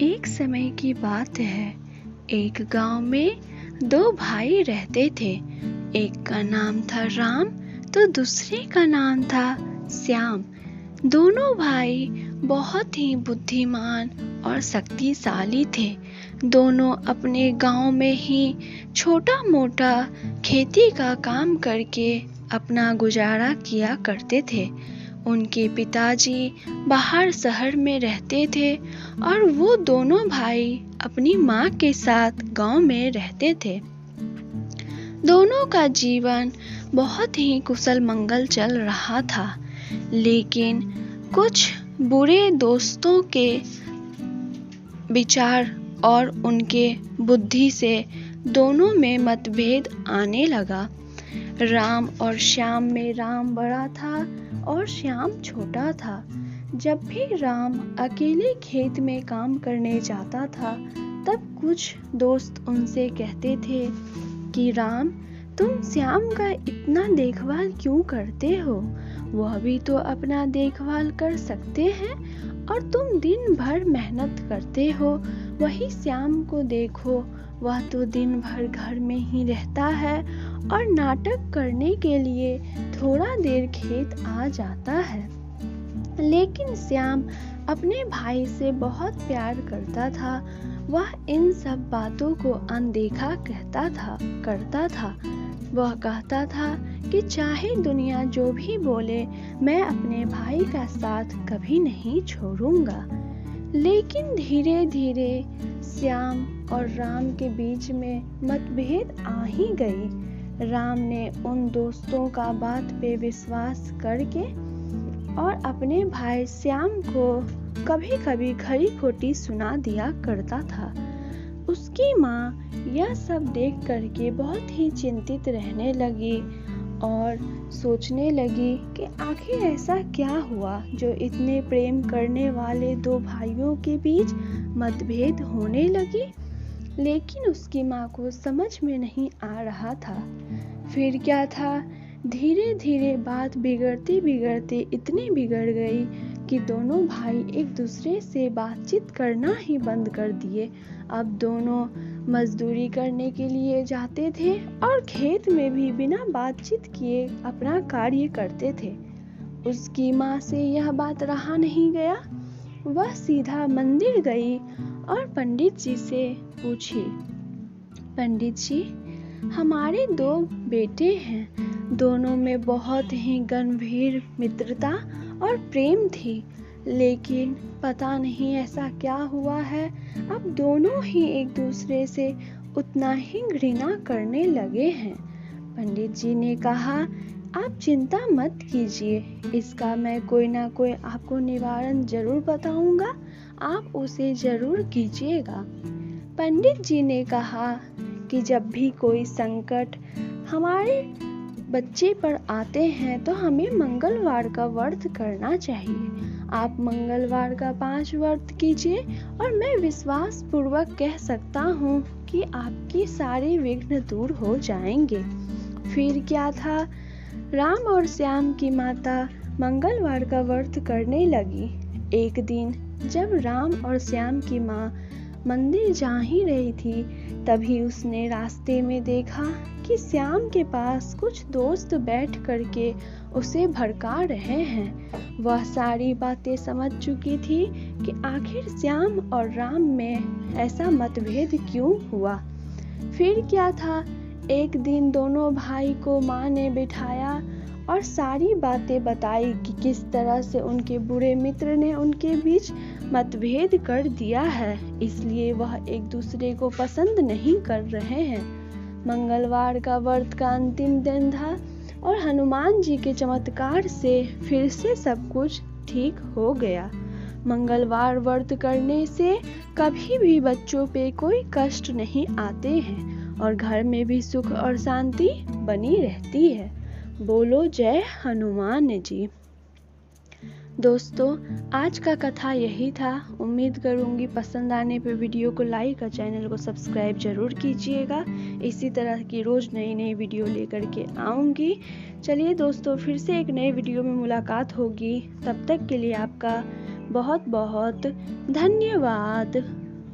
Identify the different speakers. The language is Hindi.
Speaker 1: एक समय की बात है। एक गांव में दो भाई रहते थे। एक का नाम था राम तो दूसरे का नाम था श्याम। दोनों भाई बहुत ही बुद्धिमान और शक्तिशाली थे। दोनों अपने गांव में ही छोटा मोटा खेती का काम करके अपना गुजारा किया करते थे। उनके पिताजी बाहर शहर में रहते थे और वो दोनों भाई अपनी माँ के साथ गांव में रहते थे। दोनों का जीवन बहुत ही कुशल मंगल चल रहा था, लेकिन कुछ बुरे दोस्तों के विचार और उनके बुद्धि से दोनों में मतभेद आने लगा। राम और श्याम में राम बड़ा था और श्याम छोटा था। जब भी राम अकेले खेत में काम करने जाता था, तब कुछ दोस्त उनसे कहते थे कि राम, तुम श्याम का इतना देखभाल क्यों करते हो? वह भी तो अपना देखभाल कर सकते हैं और तुम दिन भर मेहनत करते हो। वही श्याम को देखो, वह तो दिन भर घर में ही रहता है और नाटक करने के लिए थोड़ा देर खेत आ जाता है। लेकिन श्याम अपने भाई से बहुत प्यार करता था। वह इन सब बातों को अनदेखा करता था। वह कहता था कि चाहे दुनिया जो भी बोले, मैं अपने भाई का साथ कभी नहीं छोड़ूंगा। लेकिन धीरे धीरे श्याम और राम के बीच में मतभेद आ ही गई। राम ने उन दोस्तों का बात पे विश्वास करके और अपने भाई श्याम को कभी कभी खरी खोटी सुना दिया करता था। उसकी माँ यह सब देख करके बहुत ही चिंतित रहने लगी और सोचने लगी कि आखिर ऐसा क्या हुआ जो इतने प्रेम करने वाले दो भाइयों के बीच मतभेद होने लगी। लेकिन उसकी माँ को समझ में नहीं आ रहा था। फिर क्या था, धीरे धीरे बात बिगड़ते बिगड़ते इतनी बिगड़ गई कि दोनों भाई एक दूसरे से बातचीत करना ही बंद कर दिए। अब दोनों मजदूरी करने के लिए जाते थे और खेत में भी बिना बातचीत किए अपना कार्य करते थे। उसकी माँ से यह बात रहा नहीं गया। वह सीधा मंदिर गई और पंडित जी से पूछी, पंडित जी, हमारे दो बेटे हैं, दोनों में बहुत ही गंभीर मित्रता और प्रेम थी, लेकिन पता नहीं ऐसा क्या हुआ है, अब दोनों ही एक दूसरे से उतना ही घृणा करने लगे हैं। पंडित जी ने कहा, आप चिंता मत कीजिए, इसका मैं कोई ना कोई आपको निवारण जरूर बताऊंगा, आप उसे जरूर कीजिएगा। पंडित जी ने कहा कि जब भी कोई संकट हमारे बच्चे पर आते हैं तो हमें मंगलवार का व्रत करना चाहिए। आप मंगलवार का 5 व्रत कीजिए और मैं विश्वास पूर्वक कह सकता हूँ कि आपकी सारे विघ्न दूर हो जाएंगे। फिर क्या था, राम और श्याम की माता मंगलवार का व्रत करने लगी। एक दिन जब राम और श्याम की माँ मंदिर जा ही रही थी, तभी उसने रास्ते में देखा कि श्याम के पास कुछ दोस्त बैठ करके उसे भड़का रहे हैं। वह सारी बातें समझ चुकी थी कि आखिर श्याम और राम में ऐसा मतभेद क्यों हुआ। फिर क्या था, एक दिन दोनों भाई को माँ ने बिठाया और सारी बातें बताई कि किस तरह से उनके बुरे मित्र ने उनके बीच मतभेद कर दिया है, इसलिए वह एक दूसरे को पसंद नहीं कर रहे हैं। मंगलवार का व्रत का अंतिम दिन था और हनुमान जी के चमत्कार से फिर से सब कुछ ठीक हो गया। मंगलवार व्रत करने से कभी भी बच्चों पे कोई कष्ट नहीं आते हैं और घर में भी सुख और शांति बनी रहती है। बोलो जय हनुमान जी। दोस्तों, आज का कथा यही था। उम्मीद करूंगी पसंद आने पे वीडियो को लाइक और चैनल को सब्सक्राइब जरूर कीजिएगा। इसी तरह की रोज नई नई वीडियो लेकर के आऊंगी। चलिए दोस्तों, फिर से एक नए वीडियो में मुलाकात होगी। तब तक के लिए आपका बहुत बहुत धन्यवाद।